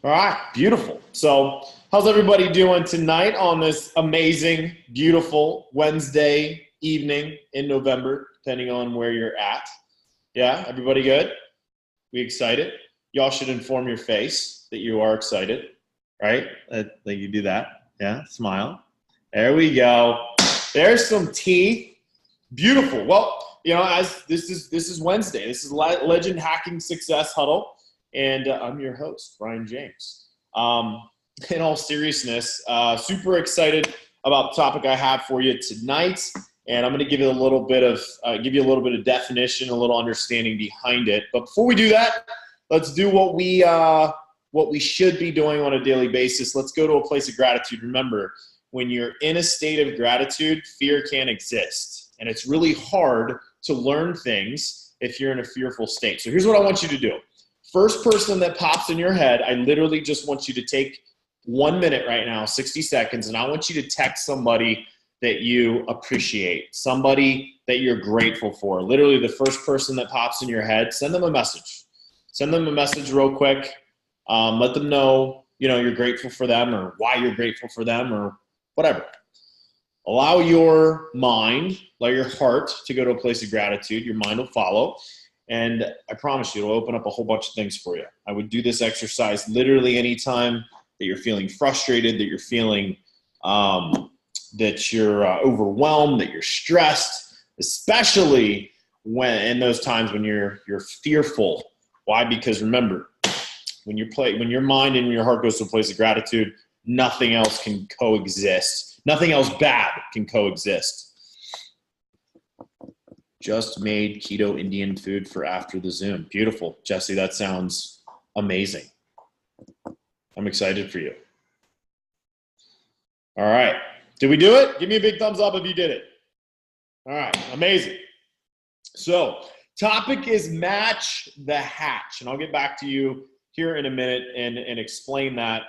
All right, beautiful. So how's everybody doing tonight on this amazing, beautiful Wednesday evening in November, depending on where you're at? Yeah, everybody good? We excited? Y'all should inform your face that you are excited, right? That you do that. Yeah, smile. There we go. There's some teeth. Beautiful. Well, as this is Wednesday. This is Legend Hacking Success Huddle. And I'm your host, Brian Jaymes. In all seriousness, super excited about the topic I have for you tonight, and I'm going to give you a little bit of definition, a little understanding behind it. But before we do that, let's do what we should be doing on a daily basis. Let's go to a place of gratitude. Remember, when you're in a state of gratitude, fear can't exist, and it's really hard to learn things if you're in a fearful state. So here's what I want you to do. First person that pops in your head, I literally just want you to take 1 minute right now, 60 seconds, and I want you to text somebody that you appreciate, somebody that you're grateful for. Literally the first person that pops in your head, send them a message. Send them a message real quick. Let them know, you're grateful for them or why you're grateful for them or whatever. Allow your mind, allow your heart to go to a place of gratitude. Your mind will follow. And I promise you, it'll open up a whole bunch of things for you. I would do this exercise literally anytime that you're feeling frustrated, that you're feeling that you're overwhelmed, that you're stressed, especially in those times when you're fearful. Why? Because remember, when your mind and your heart goes to a place of gratitude, nothing else can coexist. Nothing else bad can coexist. Just made keto Indian food for after the Zoom. Beautiful. Jesse, that sounds amazing. I'm excited for you. All right. Did we do it? Give me a big thumbs up if you did it. All right. Amazing. So topic is match the hatch. And I'll get back to you here in a minute and explain that.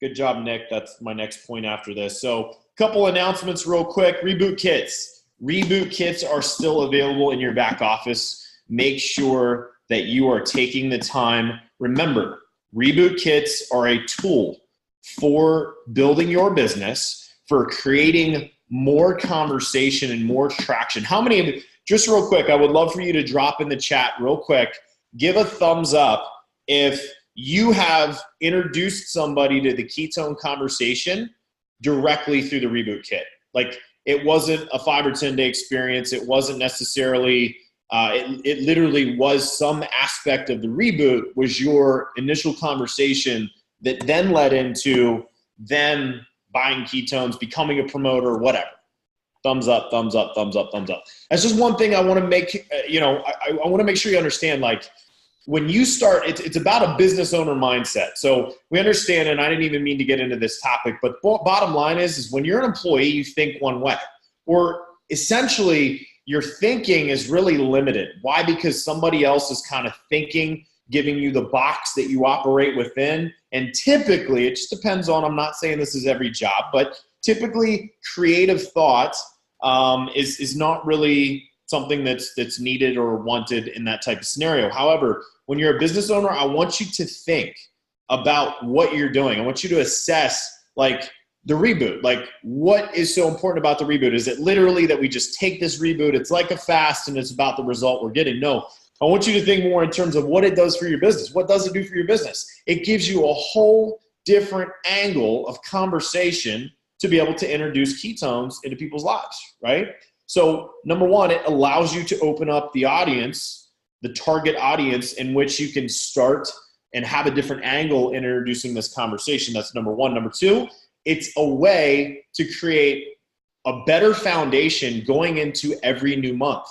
Good job, Nick. That's my next point after this. So a couple announcements real quick. Reboot kits. Reboot kits are still available in your back office. Make sure that you are taking the time. Remember, reboot kits are a tool for building your business, for creating more conversation and more traction. How many of you, just real quick, I would love for you to drop in the chat real quick, give a thumbs up if you have introduced somebody to the ketone conversation directly through the reboot kit. Like, it wasn't a 5 or 10 day experience. It wasn't necessarily, it literally was some aspect of the reboot was your initial conversation that then led into them buying ketones, becoming a promoter, whatever. Thumbs up, thumbs up, thumbs up, thumbs up. That's just one thing I want to make, I want to make sure you understand, like, when you start, it's about a business owner mindset. So we understand, and I didn't even mean to get into this topic, but bottom line is when you're an employee, you think one way. Or essentially, your thinking is really limited. Why? Because somebody else is kind of thinking, giving you the box that you operate within. And typically, it just depends on, I'm not saying this is every job, but typically creative thought is not really something that's needed or wanted in that type of scenario. However, when you're a business owner, I want you to think about what you're doing. I want you to assess, like, the reboot. Like, what is so important about the reboot? Is it literally that we just take this reboot, it's like a fast, and it's about the result we're getting? No. I want you to think more in terms of what it does for your business. What does it do for your business? It gives you a whole different angle of conversation to be able to introduce ketones into people's lives, right? So number one, it allows you to open up the audience, the target audience in which you can start and have a different angle in introducing this conversation. That's number one. Number two, it's a way to create a better foundation going into every new month,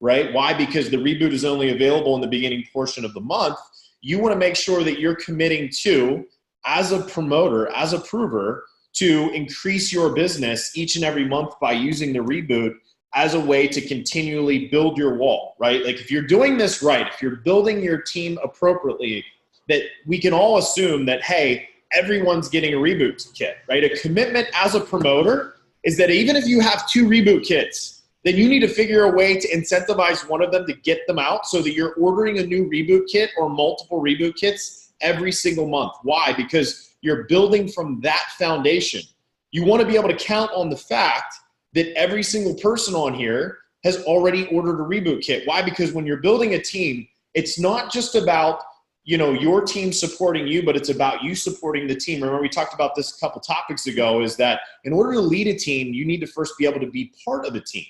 right? Why? Because the reboot is only available in the beginning portion of the month. You want to make sure that you're committing to, as a promoter, as a prover, to increase your business each and every month by using the reboot as a way to continually build your wall, right? Like, if you're doing this right, if you're building your team appropriately, that we can all assume that, hey, everyone's getting a reboot kit, right? A commitment as a promoter is that even if you have 2 reboot kits, then you need to figure a way to incentivize one of them to get them out so that you're ordering a new reboot kit or multiple reboot kits every single month. Why? Because you're building from that foundation. You want to be able to count on the fact that every single person on here has already ordered a reboot kit. Why? Because when you're building a team, it's not just about, your team supporting you, but it's about you supporting the team. Remember, we talked about this a couple topics ago, is that in order to lead a team, you need to first be able to be part of the team,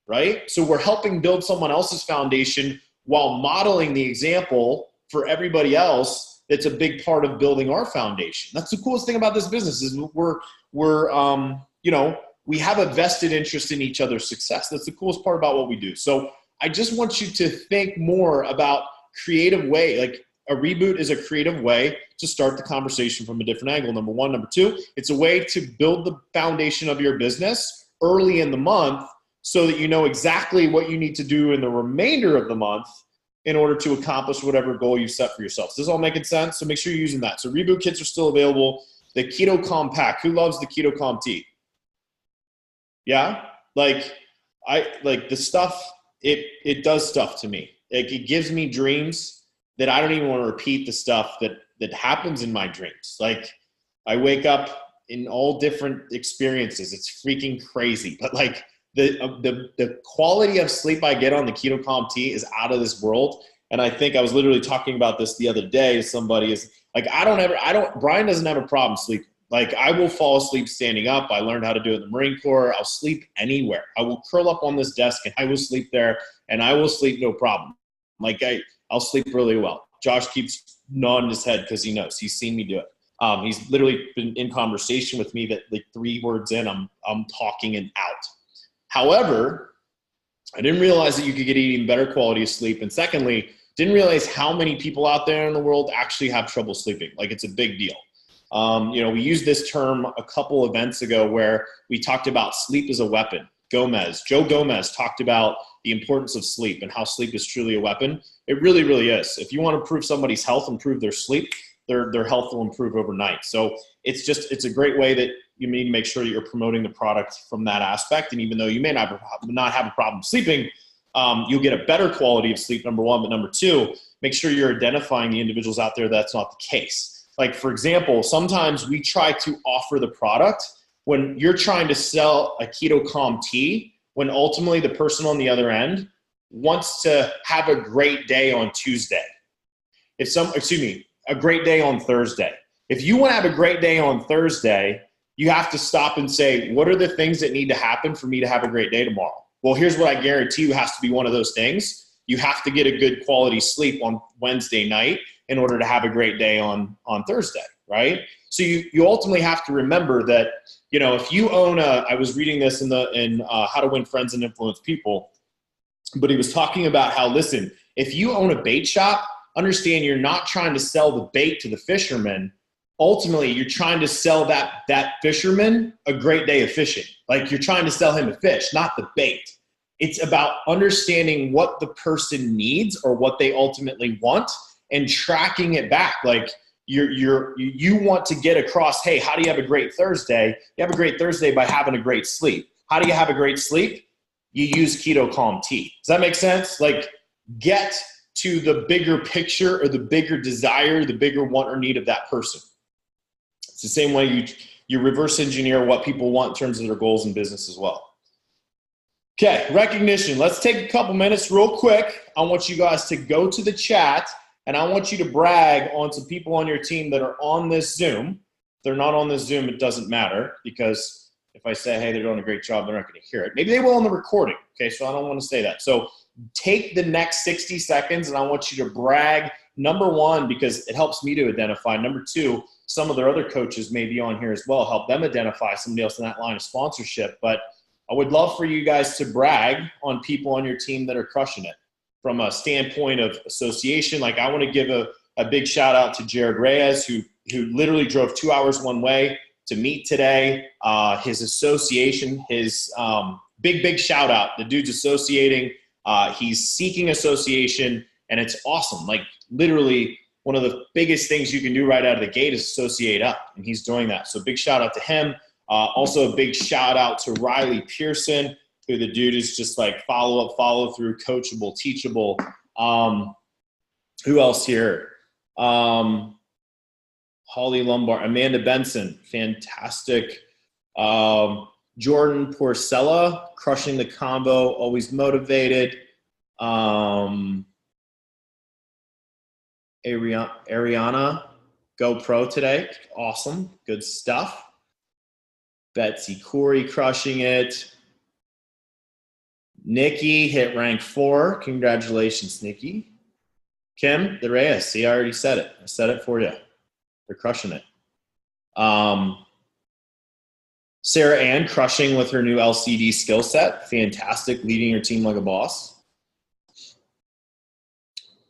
right? So we're helping build someone else's foundation while modeling the example for everybody else that's a big part of building our foundation. That's the coolest thing about this business is we have a vested interest in each other's success. That's the coolest part about what we do. So I just want you to think more about creative way. Like a reboot is a creative way to start the conversation from a different angle. Number one. Number two, it's a way to build the foundation of your business early in the month so that you know exactly what you need to do in the remainder of the month in order to accomplish whatever goal you set for yourself. This is all making sense? So make sure you're using that. So reboot kits are still available. The Keto Compact. Who loves the Keto Calm tea? Yeah? Like the stuff, it does stuff to me. Like it gives me dreams that I don't even want to repeat the stuff that happens in my dreams. Like I wake up in all different experiences. It's freaking crazy. But like the quality of sleep I get on the Keto Calm tea is out of this world. And I think I was literally talking about this the other day. Somebody is like, Brian doesn't have a problem sleeping. Like I will fall asleep standing up. I learned how to do it in the Marine Corps. I'll sleep anywhere. I will curl up on this desk and I will sleep there and I will sleep no problem. Like I'll sleep really well. Josh keeps nodding his head because he knows. He's seen me do it. He's literally been in conversation with me that like 3 words in, I'm talking and out. However, I didn't realize that you could get even better quality of sleep. And secondly, didn't realize how many people out there in the world actually have trouble sleeping. Like it's a big deal. We used this term a couple events ago where we talked about sleep as a weapon. Joe Gomez talked about the importance of sleep and how sleep is truly a weapon. It really, really is. If you want to improve somebody's health, improve their sleep, their health will improve overnight. So it's a great way that you need to make sure that you're promoting the product from that aspect. And even though you may not have a problem sleeping, you'll get a better quality of sleep, number one. But number two, make sure you're identifying the individuals out there that's not the case. Like, for example, sometimes we try to offer the product when you're trying to sell a Keto Calm tea, when ultimately the person on the other end wants to have a great day on Tuesday. A great day on Thursday. If you want to have a great day on Thursday, you have to stop and say, what are the things that need to happen for me to have a great day tomorrow? Well, here's what I guarantee you has to be one of those things. You have to get a good quality sleep on Wednesday night in order to have a great day on Thursday, right? So you ultimately have to remember that, if you own I was reading this in How to Win Friends and Influence People, but he was talking about how, listen, if you own a bait shop, understand you're not trying to sell the bait to the fisherman. Ultimately, you're trying to sell that fisherman a great day of fishing. Like you're trying to sell him a fish, not the bait. It's about understanding what the person needs or what they ultimately want and tracking it back. Like you want to get across, hey, how do you have a great Thursday? You have a great Thursday by having a great sleep. How do you have a great sleep? You use Keto Calm tea. Does that make sense? Like get to the bigger picture or the bigger desire, the bigger want or need of that person. It's the same way you reverse engineer what people want in terms of their goals in business as well. Okay, recognition. Let's take a couple minutes real quick. I want you guys to go to the chat and I want you to brag on some people on your team that are on this Zoom. If they're not on this Zoom, it doesn't matter because if I say, hey, they're doing a great job, they're not going to hear it. Maybe they will on the recording, okay? So I don't want to say that. So take the next 60 seconds and I want you to brag, number one, because it helps me to identify. Number two, some of their other coaches may be on here as well, help them identify somebody else in that line of sponsorship. But I would love for you guys to brag on people on your team that are crushing it. From a standpoint of association, like I want to give a big shout out to Jared Reyes, who literally drove 2 hours one way to meet today. His association, his big shout out. The dude's associating. He's seeking association, and it's awesome. Like literally one of the biggest things you can do right out of the gate is associate up, and he's doing that. So big shout out to him. Also a big shout out to Riley Pearson, who the dude is just like follow through, coachable, teachable. Who else here? Holly Lombard, Amanda Benson, fantastic. Jordan Porcella, crushing the combo, always motivated. Ariana, go pro today. Awesome. Good stuff. Betsy Corey crushing it. Nikki hit rank 4. Congratulations, Nikki. Kim, the Reyes. See, I already said it. I said it for you. They're crushing it. Sarah Ann crushing with her new LCD skill set. Fantastic. Leading her team like a boss.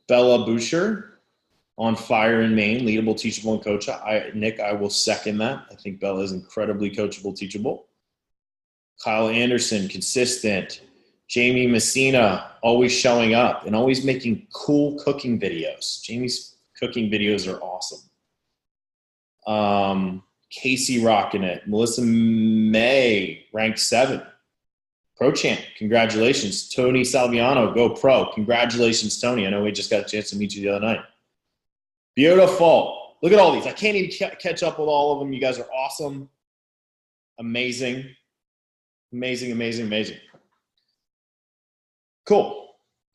Bella Boucher, on fire in Maine. Leadable, teachable, and coach. Nick, I will second that. I think Bella is incredibly coachable, teachable. Kyle Anderson, consistent. Jamie Messina, always showing up and always making cool cooking videos. Jamie's cooking videos are awesome. Casey rocking it. Melissa May, ranked 7. Pro champ, congratulations. Tony Salviano, go pro. Congratulations, Tony. I know we just got a chance to meet you the other night. Beautiful. Look at all these. I can't even catch up with all of them. You guys are awesome. Amazing. Amazing, amazing, amazing. Cool.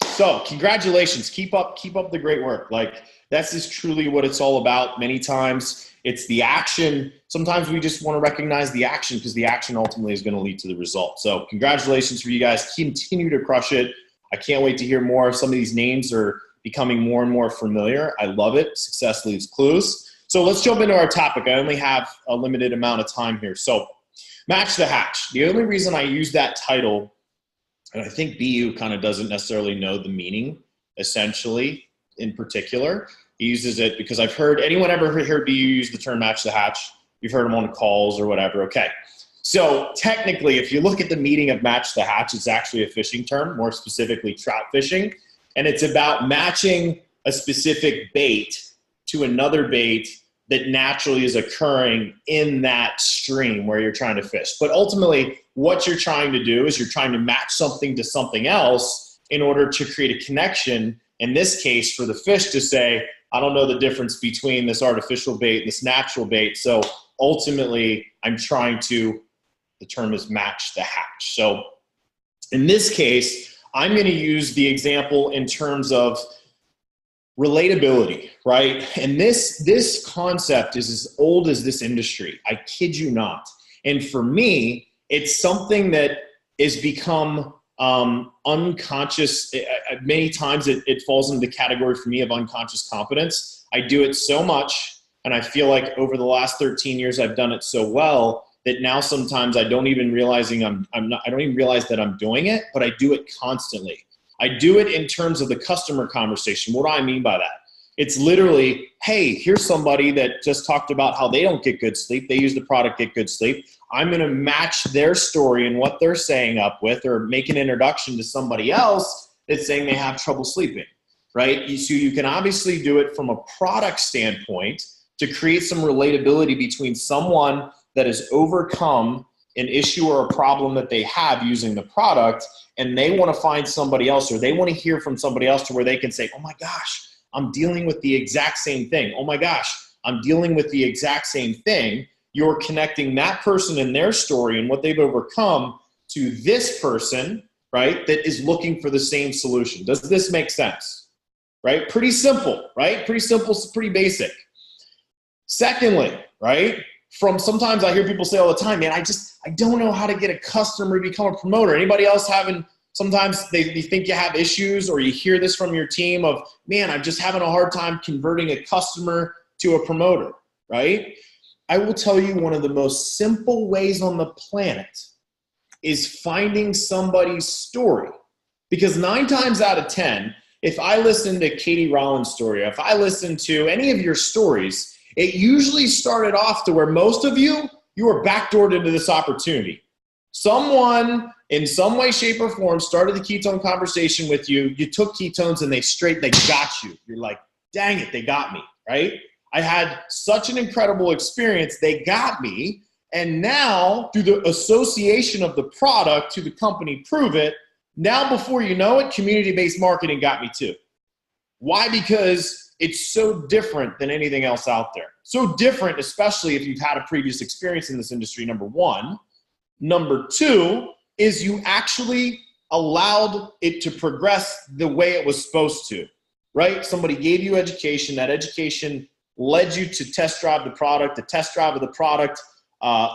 So congratulations. Keep up the great work. Like, that's just truly what it's all about. Many times it's the action. Sometimes we just want to recognize the action because the action ultimately is going to lead to the result. So congratulations for you guys. Continue to crush it. I can't wait to hear more. Some of these names are becoming more and more familiar. I love it. Success leaves clues. So let's jump into our topic. I only have a limited amount of time here. So match the hatch. The only reason I use that title, and I think BU kind of doesn't necessarily know the meaning, essentially, in particular. He uses it because I've heard, anyone ever heard BU use the term match the hatch? You've heard them on calls or whatever. Okay. So technically, if you look at the meaning of match the hatch, it's actually a fishing term, more specifically trout fishing. And it's about matching a specific bait to another bait that naturally is occurring in that stream where you're trying to fish. But ultimately, what you're trying to do is you're trying to match something to something else in order to create a connection. In this case, for the fish to say, I don't know the difference between this artificial bait and this natural bait. So ultimately, I'm trying to, the term is match the hatch. So in this case, I'm going to use the example in terms of relatability, right? And this concept is as old as this industry. I kid you not. And for me, it's something that has become unconscious. Many times it falls into the category for me of unconscious competence. I do it so much, and I feel like over the last 13 years I've done it so well that now sometimes I don't even realize that I'm doing it, but I do it constantly. I do it in terms of the customer conversation. What do I mean by that? It's literally, hey, here's somebody that just talked about how they don't get good sleep. They use the product, get good sleep. I'm going to match their story and what they're saying up with, or make an introduction to somebody else that's saying they have trouble sleeping, right? So you can obviously do it from a product standpoint to create some relatability between someone that has overcome an issue or a problem that they have using the product, and they want to find somebody else, or they want to hear from somebody else to where they can say, oh my gosh, I'm dealing with the exact same thing. Oh my gosh, I'm dealing with the exact same thing. You're connecting that person and their story and what they've overcome to this person, right, that is looking for the same solution. Does this make sense? Right? Pretty simple, right? Pretty simple, pretty basic. Secondly, right, from sometimes I hear people say all the time, man, I don't know how to get a customer to become a promoter. Anybody else having, sometimes they think you have issues, or you hear this from your team of, man, I'm just having a hard time converting a customer to a promoter, right? I will tell you, one of the most simple ways on the planet is finding somebody's story. Because 9 times out of 10, if I listen to Katie Rollins' story, if I listen to any of your stories, it usually started off to where most of you were backdoored into this opportunity. Someone in some way, shape, or form started the ketone conversation with you. You took ketones and they got you. You're like, dang it, they got me, right? I had such an incredible experience. They got me. And now, through the association of the product to the company Pruvit, now before you know it, community-based marketing got me too. Why? Because it's so different than anything else out there. So different, especially if you've had a previous experience in this industry, number one. Number two is you actually allowed it to progress the way it was supposed to, right? Somebody gave you education. That education led you to test drive the product. The test drive of the product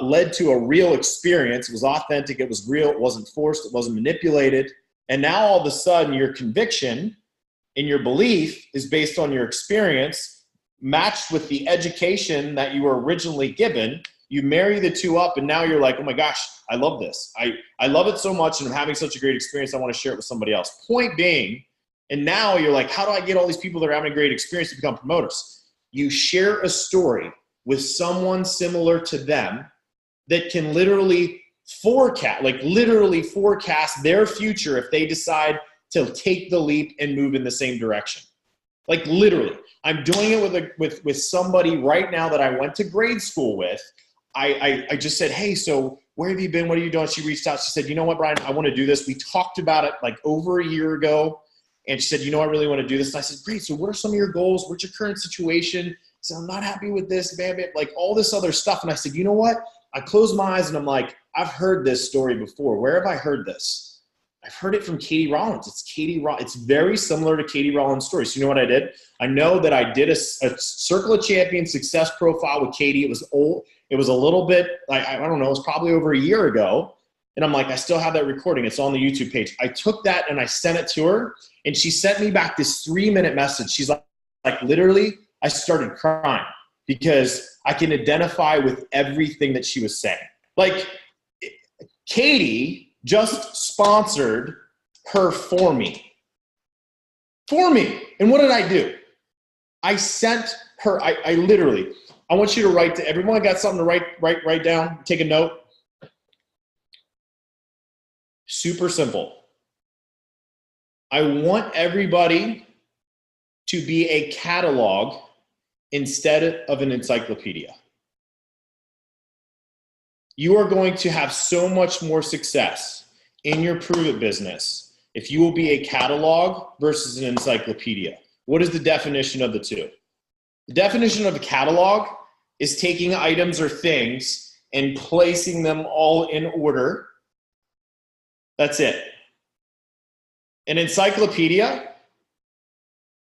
led to a real experience. It was authentic. It was real. It wasn't forced. It wasn't manipulated. And now all of a sudden your conviction and your belief is based on your experience matched with the education that you were originally given. You marry the two up and now you're like, oh my gosh, I love this. I love it so much and I'm having such a great experience. I want to share it with somebody else. Point being, and now you're like, how do I get all these people that are having a great experience to become promoters? You share a story with someone similar to them that can literally forecast their future if they decide to take the leap and move in the same direction. Like literally, I'm doing it with somebody right now that I went to grade school with. I just said, hey, so where have you been? What are you doing? She reached out. She said, you know what, Brian, I want to do this. We talked about it like over a year ago. And she said, you know, I really want to do this. And I said, great. So what are some of your goals? What's your current situation? She said, I'm not happy with this, man, like all this other stuff. And I said, you know what? I closed my eyes and I'm like, I've heard this story before. Where have I heard this? I've heard it from Katie Rollins. It's very similar to Katie Rollins' story. So you know what I did? I know that I did a Circle of Champions success profile with Katie. It was old. It was a little bit, I don't know, it was probably over a year ago. And I'm like, I still have that recording. It's on the YouTube page. I took that and I sent it to her. And she sent me back this 3-minute message. She's like literally, I started crying because I can identify with everything that she was saying. Like, Katie just sponsored her for me. And what did I do? I sent her, I literally, I want you to write to everyone got something to write down, take a note. Super simple. I want everybody to be a catalog instead of an encyclopedia. You are going to have so much more success in your Pruvit business if you will be a catalog versus an encyclopedia. What is the definition of the two? The definition of a catalog is taking items or things and placing them all in order. That's it. An encyclopedia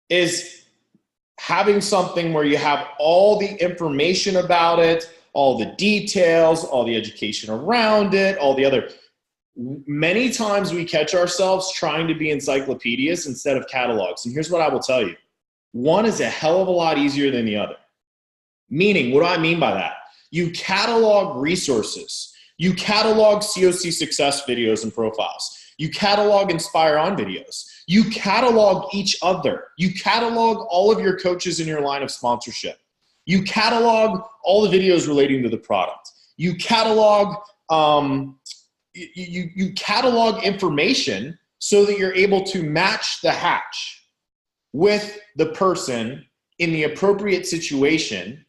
is having something where you have all the information about it, all the details, all the education around it, all the other. Many times we catch ourselves trying to be encyclopedias instead of catalogs. And here's what I will tell you. One is a hell of a lot easier than the other. Meaning, what do I mean by that? You catalog resources. You catalog COC success videos and profiles. You catalog Inspire On videos. You catalog each other. You catalog all of your coaches in your line of sponsorship. You catalog all the videos relating to the product. You catalog you catalog information so that you're able to match the hatch with the person in the appropriate situation,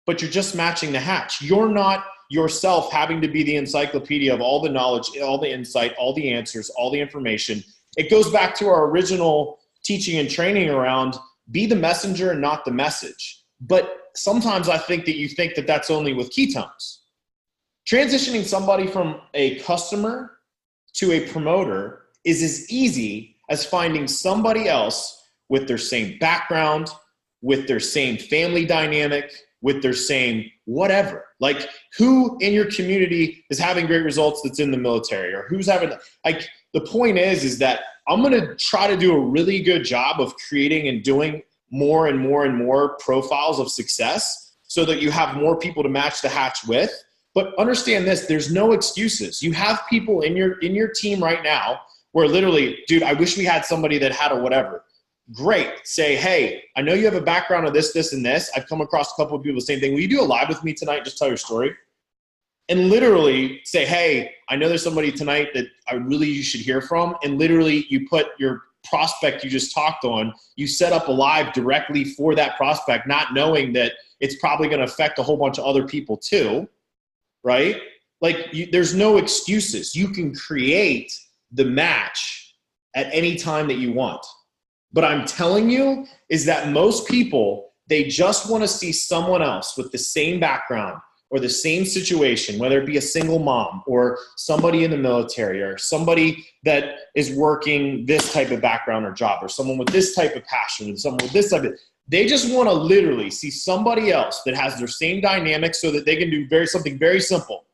but you're just matching the hatch. You're not yourself having to be the encyclopedia of all the knowledge, all the insight, all the answers, all the information. It goes back to our original teaching and training around be the messenger and not the message. But sometimes I think that you think that that's only with ketones. Transitioning somebody from a customer to a promoter is as easy as finding somebody else with their same background, with their same family dynamic, with their same whatever. Like, who in your community is having great results that's in the military, or who's having, like, the point is that I'm going to try to do a really good job of creating and doing more and more and more profiles of success so that you have more people to match the hatch with. But understand this, there's no excuses. You have people in your team right now where literally, dude, I wish we had somebody that had a whatever. Great. Say, hey, I know you have a background of this, this, and this. I've come across a couple of people the same thing. Will you do a live with me tonight? Just tell your story. And literally say, hey, I know there's somebody tonight that you should hear from. And literally you put your prospect you just talked on, you set up a live directly for that prospect, not knowing that it's probably going to affect a whole bunch of other people too, right? Like, there's no excuses. You can create the match at any time that you want. But I'm telling you is that most people, they just want to see someone else with the same background or the same situation, whether it be a single mom or somebody in the military or somebody that is working this type of background or job or someone with this type of passion and someone with this type of, they just want to literally see somebody else that has their same dynamic so that they can do something very simple.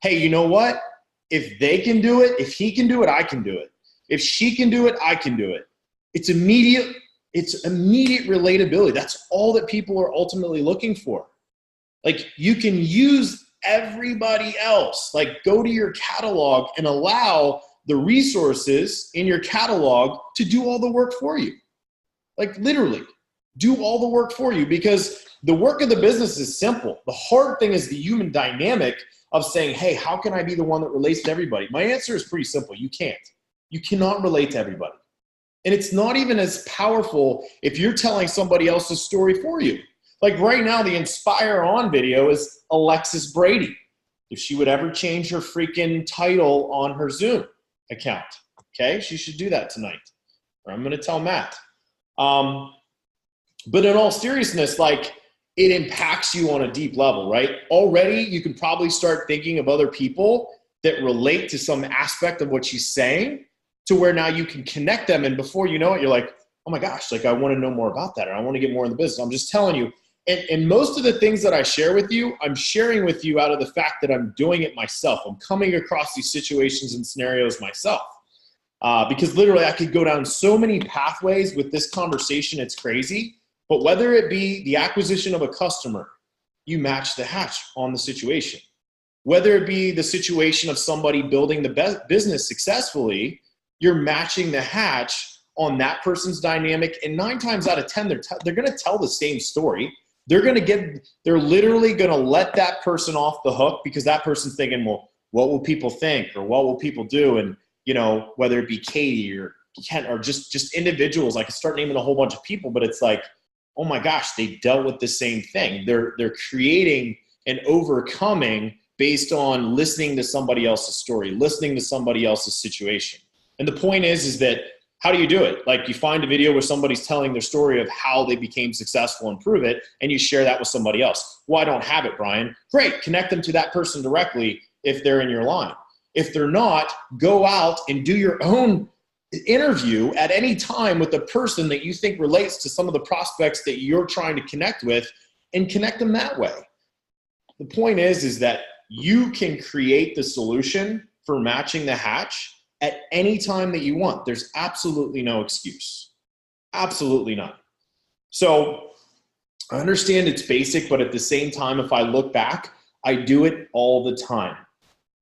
Hey, you know what? If they can do it, if he can do it, I can do it. If she can do it, I can do it. It's immediate relatability. That's all that people are ultimately looking for. Like, you can use everybody else. Like, go to your catalog and allow the resources in your catalog to do all the work for you. Like, literally, do all the work for you, because the work of the business is simple. The hard thing is the human dynamic of saying, hey, how can I be the one that relates to everybody? My answer is pretty simple. You can't. You cannot relate to everybody. And it's not even as powerful if you're telling somebody else's story for you. Like right now, the Inspire On video is Alexis Brady. If she would ever change her freaking title on her Zoom account, okay? She should do that tonight. Or I'm going to tell Matt. But in all seriousness, like, it impacts you on a deep level, right? Already, you can probably start thinking of other people that relate to some aspect of what she's saying, to where now you can connect them. And before you know it, you're like, oh my gosh, like, I want to know more about that, or I want to get more in the business. I'm just telling you. And most of the things that I share with you, I'm sharing with you out of the fact that I'm doing it myself. I'm coming across these situations and scenarios myself. Because literally I could go down so many pathways with this conversation, it's crazy. But whether it be the acquisition of a customer, you match the hatch on the situation. Whether it be the situation of somebody building the business successfully, you're matching the hatch on that person's dynamic. And 9 times out of 10, they're going to tell the same story. They're literally going to let that person off the hook, because that person's thinking, well, what will people think, or what will people do? And, you know, whether it be Katie or Kent or just individuals, I could start naming a whole bunch of people, but it's like, oh my gosh, they dealt with the same thing. They're creating and overcoming based on listening to somebody else's story, listening to somebody else's situation. And the point is that, how do you do it? Like, you find a video where somebody's telling their story of how they became successful and prove it, and you share that with somebody else. Well, I don't have it, Brian. Great, connect them to that person directly if they're in your line. If they're not, go out and do your own interview at any time with the person that you think relates to some of the prospects that you're trying to connect with, and connect them that way. The point is that you can create the solution for matching the hatch at any time that you want. There's absolutely no excuse. Absolutely none. So I understand it's basic, but at the same time, if I look back, I do it all the time.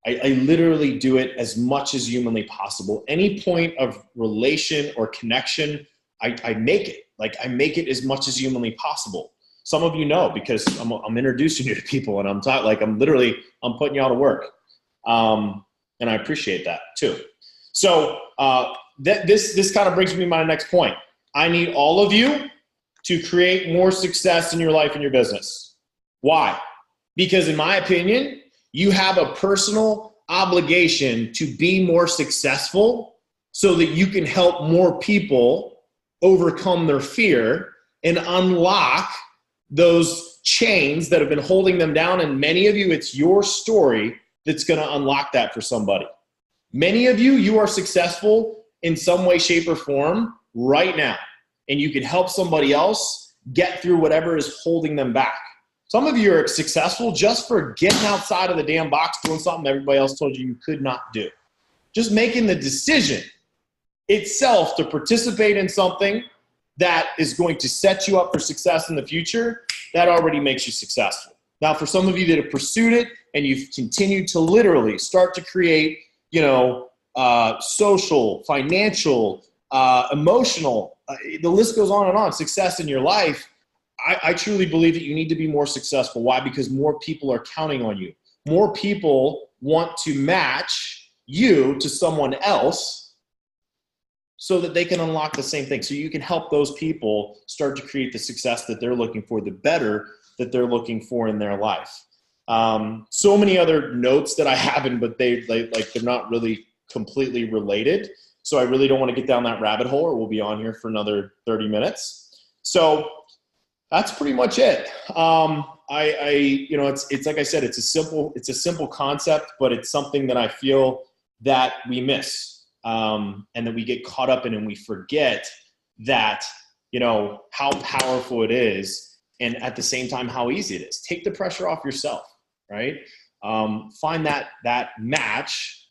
I literally do it as much as humanly possible. Any point of relation or connection, I make it. Like, I make it as much as humanly possible. Some of you know, because I'm introducing you to people, and I'm putting you all to work. And I appreciate that too. So this kind of brings me to my next point. I need all of you to create more success in your life and your business. Why? Because in my opinion, you have a personal obligation to be more successful so that you can help more people overcome their fear and unlock those chains that have been holding them down. And many of you, it's your story that's going to unlock that for somebody. Many of you, you are successful in some way, shape, or form right now, and you can help somebody else get through whatever is holding them back. Some of you are successful just for getting outside of the damn box, doing something everybody else told you could not do. Just making the decision itself to participate in something that is going to set you up for success in the future, that already makes you successful. Now, for some of you that have pursued it and you've continued to literally start to create, social, financial, emotional, the list goes on, success in your life, I truly believe that you need to be more successful. Why? Because more people are counting on you. More people want to match you to someone else so that they can unlock the same thing. So you can help those people start to create the success that they're looking for, the better that they're looking for in their life. So many other notes that I have, but they're not really completely related. So I really don't want to get down that rabbit hole, or we'll be on here for another 30 minutes. So that's pretty much it. You know, it's like I said, it's a simple concept, but it's something that I feel that we miss, and that we get caught up in, and we forget that, you know, how powerful it is, and at the same time, how easy it is. Take the pressure off yourself, right? Find that match.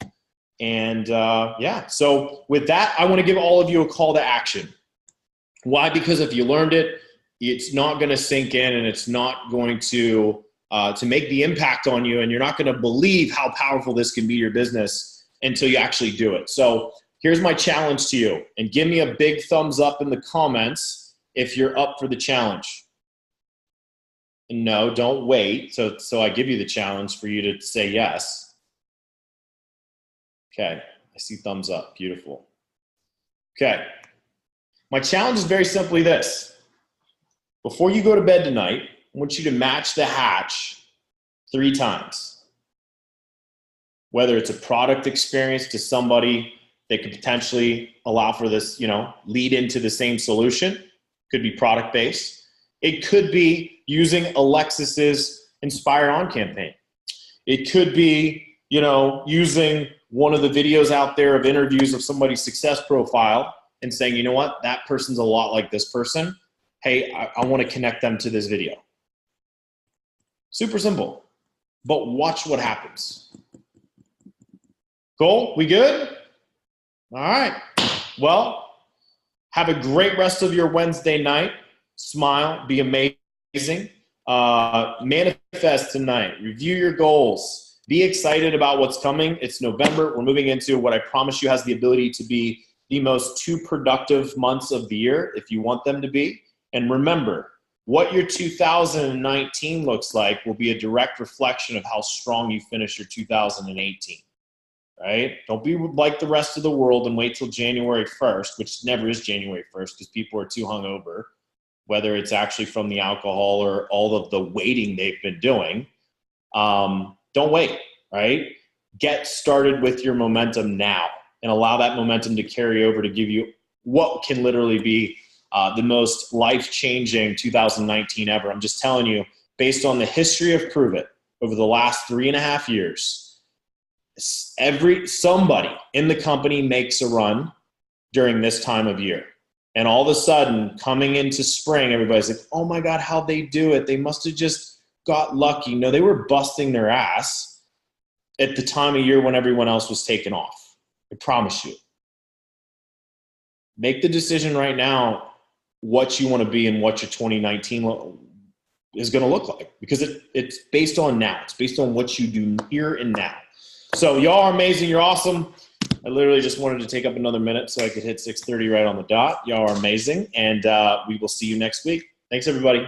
And yeah, so with that, I want to give all of you a call to action. Why? Because if you learned it, it's not going to sink in, and it's not going to make the impact on you, and you're not going to believe how powerful this can be your business until you actually do it. So here's my challenge to you, and give me a big thumbs up in the comments if you're up for the challenge. No, don't wait. So I give you the challenge for you to say yes. Okay, I see thumbs up. Beautiful. Okay. My challenge is very simply this. Before you go to bed tonight, I want you to match the hatch 3 times. Whether it's a product experience to somebody that could potentially allow for this, you know, lead into the same solution. Could be product-based. It could be using Alexis's Inspire On campaign. It could be, you know, using one of the videos out there of interviews of somebody's success profile and saying, you know what, that person's a lot like this person. Hey, I want to connect them to this video. Super simple, but watch what happens. Cool? We good? All right. Well, have a great rest of your Wednesday night. Smile, be amazing. Manifest tonight. Review your goals. Be excited about what's coming. It's November. We're moving into what I promise you has the ability to be the most 2 productive months of the year if you want them to be. And remember, what your 2019 looks like will be a direct reflection of how strong you finish your 2018. Right? Don't be like the rest of the world and wait till January 1st, which never is January 1st because people are too hungover, whether it's actually from the alcohol or all of the waiting they've been doing. Don't wait, right? Get started with your momentum now and allow that momentum to carry over to give you what can literally be the most life-changing 2019 ever. I'm just telling you, based on the history of Pruvit over the last 3.5 years, somebody in the company makes a run during this time of year. And all of a sudden, coming into spring, everybody's like, oh my God, how'd they do it? They must have just got lucky. No, they were busting their ass at the time of year when everyone else was taking off. I promise you. Make the decision right now what you want to be and what your 2019 is going to look like, because it's based on now. It's based on what you do here and now. So y'all are amazing. You're awesome. I literally just wanted to take up another minute so I could hit 6:30 right on the dot. Y'all are amazing. And we will see you next week. Thanks, everybody.